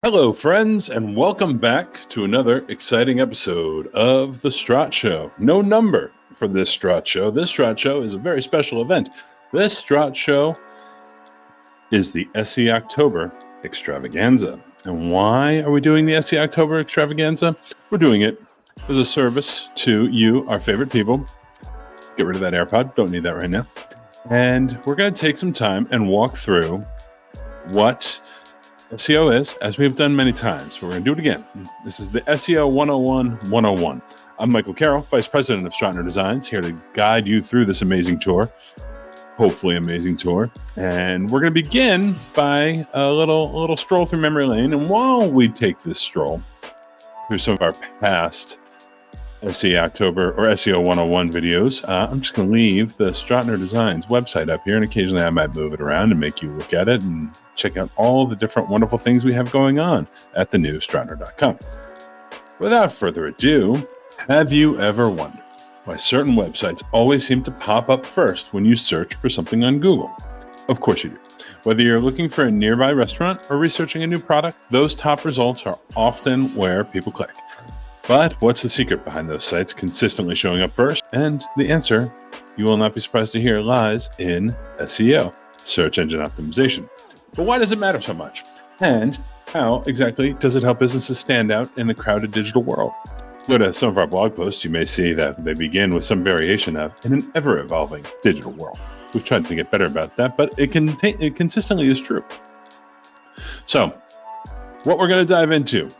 Hello, friends, and welcome back to another exciting episode of the StrottSHOW. No number for this StrottSHOW. This StrottSHOW is a very special event. This StrottSHOW is the SEOctober Extravaganza. And why are we doing the SEOctober Extravaganza? We're doing it as a service to you, our favorite people. Get rid of that AirPod. Don't need that right now. And we're going to take some time and walk through what SEO is, as we've done many times, but we're going to do it again. This is the SEO 101 101. I'm Michael Carroll, Vice President of Strottner Designs, here to guide you through this amazing tour, hopefully amazing tour. And we're going to begin by a little stroll through memory lane. And while we take this stroll through some of our past SEOctober or SEO 101 videos, I'm just going to leave the Strottner Designs website up here, and occasionally I might move it around and make you look at it and check out all the different wonderful things we have going on at the new Strottner.com. Without further ado, have you ever wondered why certain websites always seem to pop up first when you search for something on Google? Of course you do. Whether you're looking for a nearby restaurant or researching a new product, those top results are often where people click. But what's the secret behind those sites consistently showing up first? And the answer, you will not be surprised to hear, lies in SEO, search engine optimization. But why does it matter so much? And how exactly does it help businesses stand out in the crowded digital world? Go to some of our blog posts, you may see that they begin with some variation of in an ever-evolving digital world. We've tried to get better about that, but it consistently is true. So, what we're going to dive into.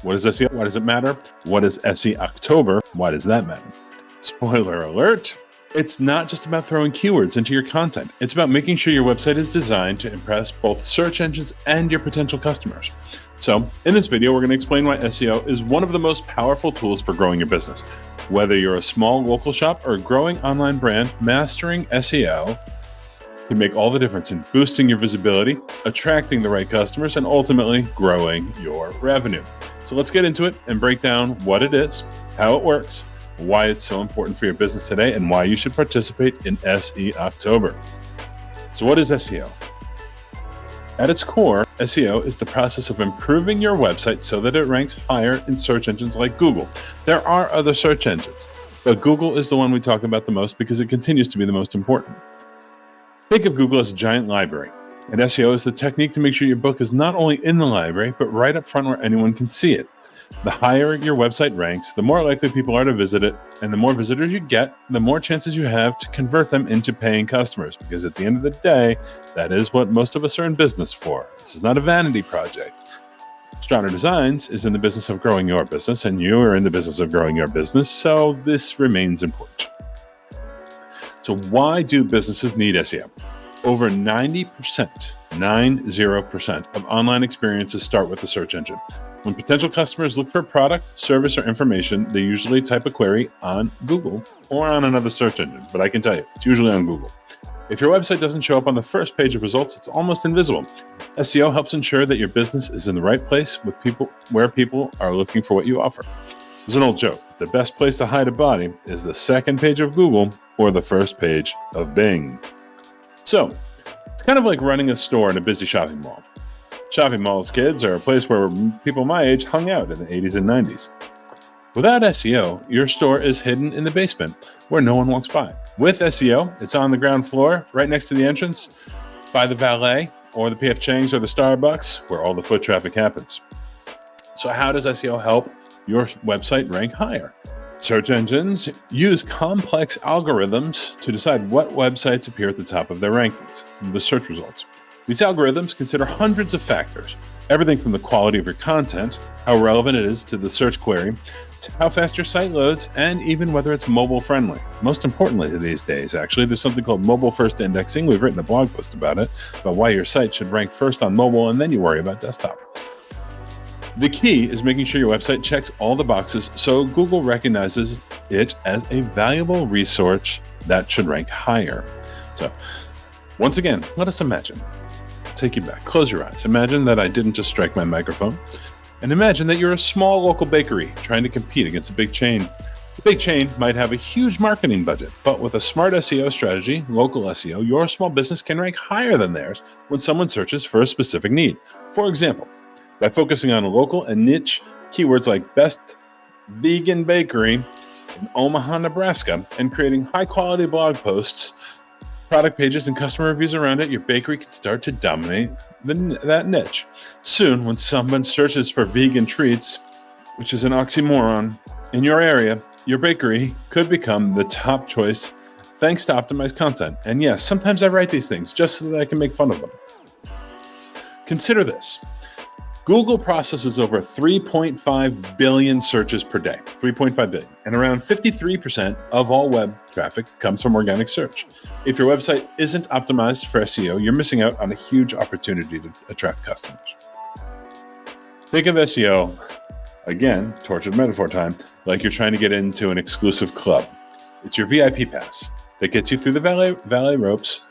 What is SEO? Why does it matter? What is SEOctober? Why does that matter? Spoiler alert. It's not just about throwing keywords into your content. It's about making sure your website is designed to impress both search engines and your potential customers. So in this video, we're going to explain why SEO is one of the most powerful tools for growing your business. Whether you're a small local shop or a growing online brand, mastering SEO can make all the difference in boosting your visibility, attracting the right customers, and ultimately growing your revenue. So let's get into it and break down what it is, how it works, why it's so important for your business today, and why you should participate in SEOctober. So what is SEO? At its core, SEO is the process of improving your website so that it ranks higher in search engines like Google. There are other search engines, but Google is the one we talk about the most because it continues to be the most important. Think of Google as a giant library, and SEO is the technique to make sure your book is not only in the library, but right up front where anyone can see it. The higher your website ranks, the more likely people are to visit it, and the more visitors you get, the more chances you have to convert them into paying customers, because at the end of the day, that is what most of us are in business for. This is not a vanity project. Strottner Designs is in the business of growing your business, and you are in the business of growing your business, so this remains important. So why do businesses need SEO? Over 90% of online experiences start with a search engine. When potential customers look for a product, service, or information, they usually type a query on Google or on another search engine, but I can tell you, it's usually on Google. If your website doesn't show up on the first page of results, it's almost invisible. SEO helps ensure that your business is in the right place with people where people are looking for what you offer. There's an old joke. The best place to hide a body is the second page of Google or the first page of Bing. So, it's kind of like running a store in a busy shopping mall. Shopping malls, kids, are a place where people my age hung out in the 80s and 90s. Without SEO, your store is hidden in the basement where no one walks by. With SEO, it's on the ground floor, right next to the entrance, by the valet, or the P.F. Chang's or the Starbucks, where all the foot traffic happens. So how does SEO help your website rank higher? Search engines use complex algorithms to decide what websites appear at the top of their rankings, the search results. These algorithms consider hundreds of factors, everything from the quality of your content, how relevant it is to the search query, to how fast your site loads, and even whether it's mobile friendly. Most importantly these days, actually, there's something called mobile first indexing. We've written a blog post about it, about why your site should rank first on mobile, and then you worry about desktop. The key is making sure your website checks all the boxes so Google recognizes it as a valuable resource that should rank higher. So, once again, let us imagine. Take you back. Close your eyes. Imagine that I didn't just strike my microphone. And imagine that you're a small local bakery trying to compete against a big chain. The big chain might have a huge marketing budget, but with a smart SEO strategy, local SEO, your small business can rank higher than theirs when someone searches for a specific need. For example, By focusing on local and niche keywords like best vegan bakery in Omaha, Nebraska, and creating high-quality blog posts, product pages, and customer reviews around it, your bakery can start to dominate that niche. Soon, when someone searches for vegan treats, which is an oxymoron, in your area, your bakery could become the top choice thanks to optimized content. And yes, sometimes I write these things just so that I can make fun of them. Consider this. Google processes over 3.5 billion searches per day, 3.5 billion, and around 53% of all web traffic comes from organic search. If your website isn't optimized for SEO, you're missing out on a huge opportunity to attract customers. Think of SEO, again, tortured metaphor time, like you're trying to get into an exclusive club. It's your VIP pass that gets you through the valet ropes,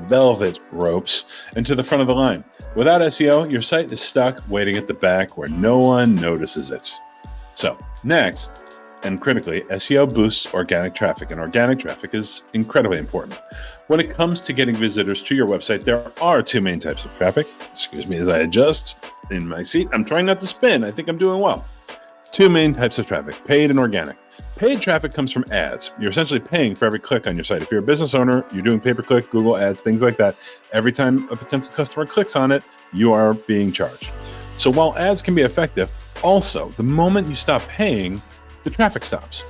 velvet ropes, and to the front of the line. Without SEO, your site is stuck waiting at the back where no one notices it. So next, and critically, SEO boosts organic traffic, and organic traffic is incredibly important. When it comes to getting visitors to your website, there are two main types of traffic. Excuse me as I adjust in my seat. I'm trying not to spin. I think I'm doing well. Two main types of traffic, paid and organic. Paid traffic comes from ads. You're essentially paying for every click on your site. If you're a business owner, you're doing pay-per-click, Google ads, things like that. Every time a potential customer clicks on it, you are being charged. So while ads can be effective, also, the moment you stop paying, the traffic stops.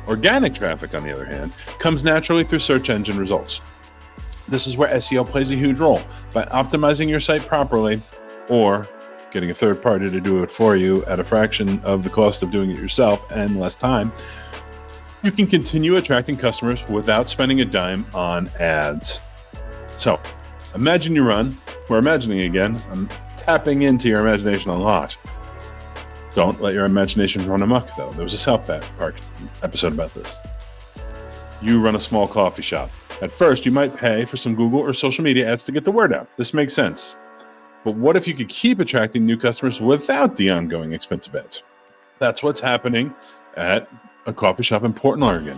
Organic traffic, on the other hand, comes naturally through search engine results. This is where SEO plays a huge role. By optimizing your site properly, or getting a third party to do it for you at a fraction of the cost of doing it yourself and less time, you can continue attracting customers without spending a dime on ads. So imagine you run, we're imagining again, I'm tapping into your imagination a lot. Don't let your imagination run amok though. There was a South Park episode about this. You run a small coffee shop. At first, you might pay for some Google or social media ads to get the word out. This makes sense. But what if you could keep attracting new customers without the ongoing expensive ads? That's what's happening at a coffee shop in Portland, Oregon.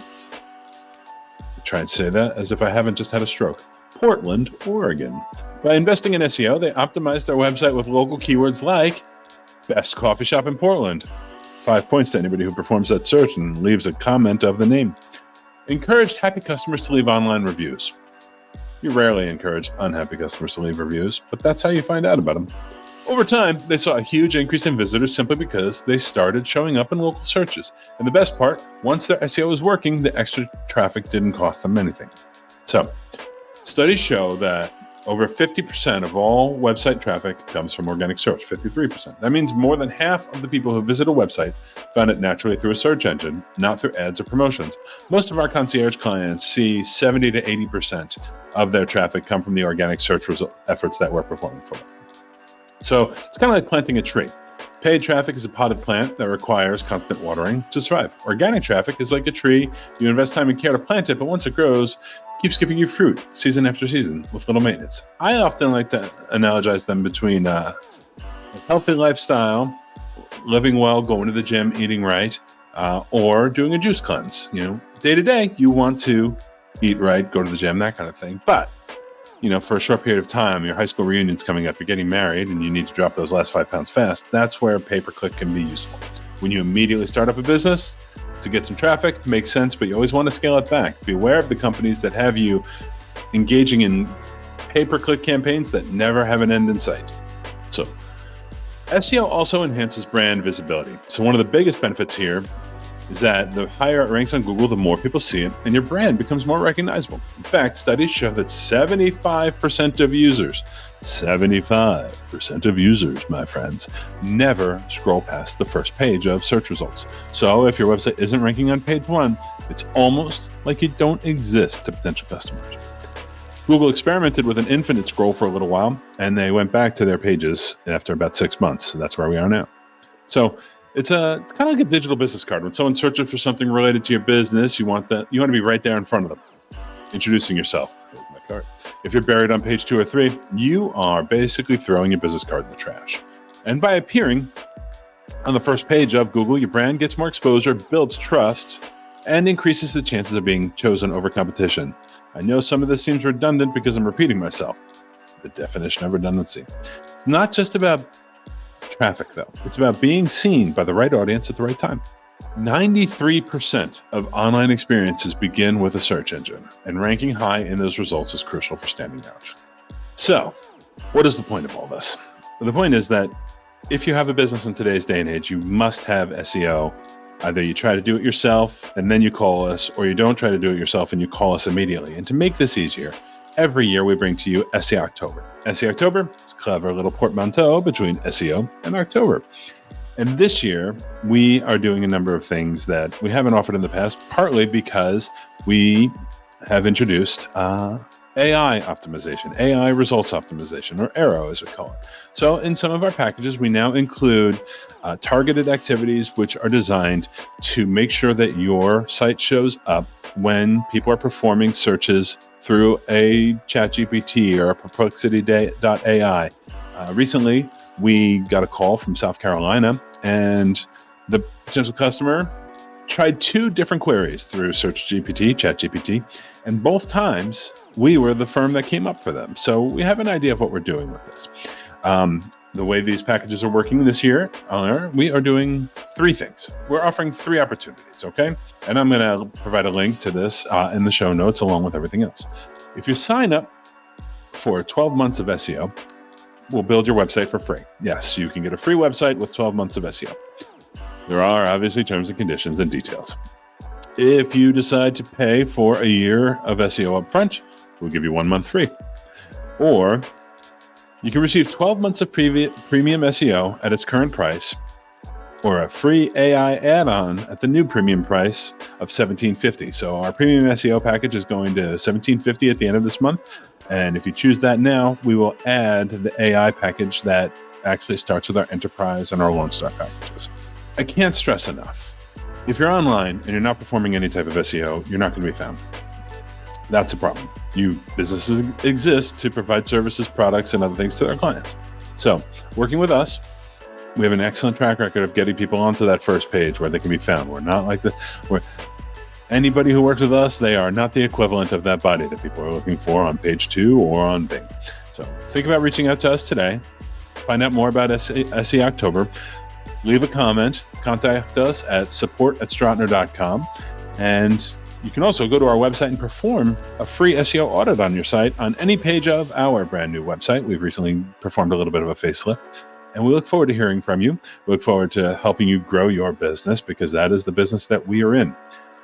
I try and say that as if I haven't just had a stroke. Portland, Oregon. By investing in SEO, they optimize their website with local keywords like best coffee shop in Portland. 5 points to anybody who performs that search and leaves a comment of the name. Encouraged happy customers to leave online reviews. You rarely encourage unhappy customers to leave reviews, but that's how you find out about them. Over time, they saw a huge increase in visitors simply because they started showing up in local searches. And the best part, once their SEO was working, the extra traffic didn't cost them anything. So, studies show that over 50% of all website traffic comes from organic search, 53%. That means more than half of the people who visit a website found it naturally through a search engine, not through ads or promotions. Most of our concierge clients see 70 to 80% of their traffic come from the organic search efforts that we're performing for them. So it's kind of like planting a tree. Paid traffic is a potted plant that requires constant watering to survive. Organic traffic is like a tree. You invest time and care to plant it, but once it grows, it keeps giving you fruit season after season with little maintenance. I often like to analogize them between a healthy lifestyle, living well, going to the gym, eating right, or doing a juice cleanse. Day to day, you want to eat right, go to the gym, that kind of thing. But for a short period of time, your high school reunion's coming up, you're getting married, and you need to drop those last 5 pounds fast. That's where pay-per-click can be useful. When you immediately start up a business to get some traffic, makes sense, but you always want to scale it back. Beware of the companies that have you engaging in pay-per-click campaigns that never have an end in sight. So, SEO also enhances brand visibility. So one of the biggest benefits here is that the higher it ranks on Google, the more people see it, and your brand becomes more recognizable. In fact, studies show that 75% of users, my friends, never scroll past the first page of search results. So if your website isn't ranking on page 1, it's almost like you don't exist to potential customers. Google experimented with an infinite scroll for a little while, and they went back to their pages after about 6 months. So that's where we are now. So it's kind of like a digital business card. When someone's searching for something related to your business, you want to be right there in front of them, introducing yourself. Here's my card. If you're buried on page 2 or 3, you are basically throwing your business card in the trash. And by appearing on the first page of Google, your brand gets more exposure, builds trust, and increases the chances of being chosen over competition. I know some of this seems redundant because I'm repeating myself. the definition of redundancy. It's not just about traffic, though. It's about being seen by the right audience at the right time. 93% of online experiences begin with a search engine, and ranking high in those results is crucial for standing out. So, what is the point of all this? The point is that if you have a business in today's day and age, you must have SEO. Either you try to do it yourself and then you call us, or you don't try to do it yourself and you call us immediately. And to make this easier, every year we bring to you SEOctober. SEOctober is a clever little portmanteau between SEO and October. And this year, we are doing a number of things that we haven't offered in the past, partly because we have introduced AI optimization, AI results optimization, or ARO as we call it. So in some of our packages, we now include targeted activities which are designed to make sure that your site shows up when people are performing searches through a ChatGPT or a Perplexity.ai. Recently, we got a call from South Carolina, and the potential customer tried 2 different queries through ChatGPT, and both times we were the firm that came up for them. So we have an idea of what we're doing with this. The way these packages are working this year, we are doing 3 things. We're offering 3 opportunities, okay? And I'm going to provide a link to this in the show notes along with everything else. If you sign up for 12 months of SEO, we'll build your website for free. Yes, you can get a free website with 12 months of SEO. There are obviously terms and conditions and details. If you decide to pay for a year of SEO upfront, we'll give you 1 month free. Or you can receive 12 months of premium SEO at its current price, or a free AI add-on at the new premium price of $17.50. So our premium SEO package is going to $17.50 at the end of this month. And if you choose that now, we will add the AI package that actually starts with our enterprise and our Lone Star packages. I can't stress enough. If you're online and you're not performing any type of SEO, you're not going to be found. That's a problem. Businesses exist to provide services, products, and other things to their clients. So working with us, we have an excellent track record of getting people onto that first page where they can be found. We're not like anybody who works with us, they are not the equivalent of that body that people are looking for on page 2 or on Bing. So think about reaching out to us today. Find out more about SEOctober. Leave a comment. Contact us at support@strottner.com. And you can also go to our website and perform a free SEO audit on your site on any page of our brand new website. We've recently performed a little bit of a facelift, and we look forward to hearing from you. We look forward to helping you grow your business, because that is the business that we are in.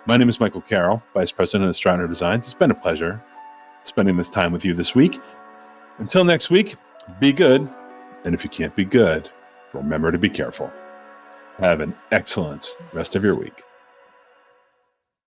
My name is Michael Carroll, Vice President of Strottner Designs. It's been a pleasure spending this time with you this week. Until next week, be good. And if you can't be good, remember to be careful. Have an excellent rest of your week.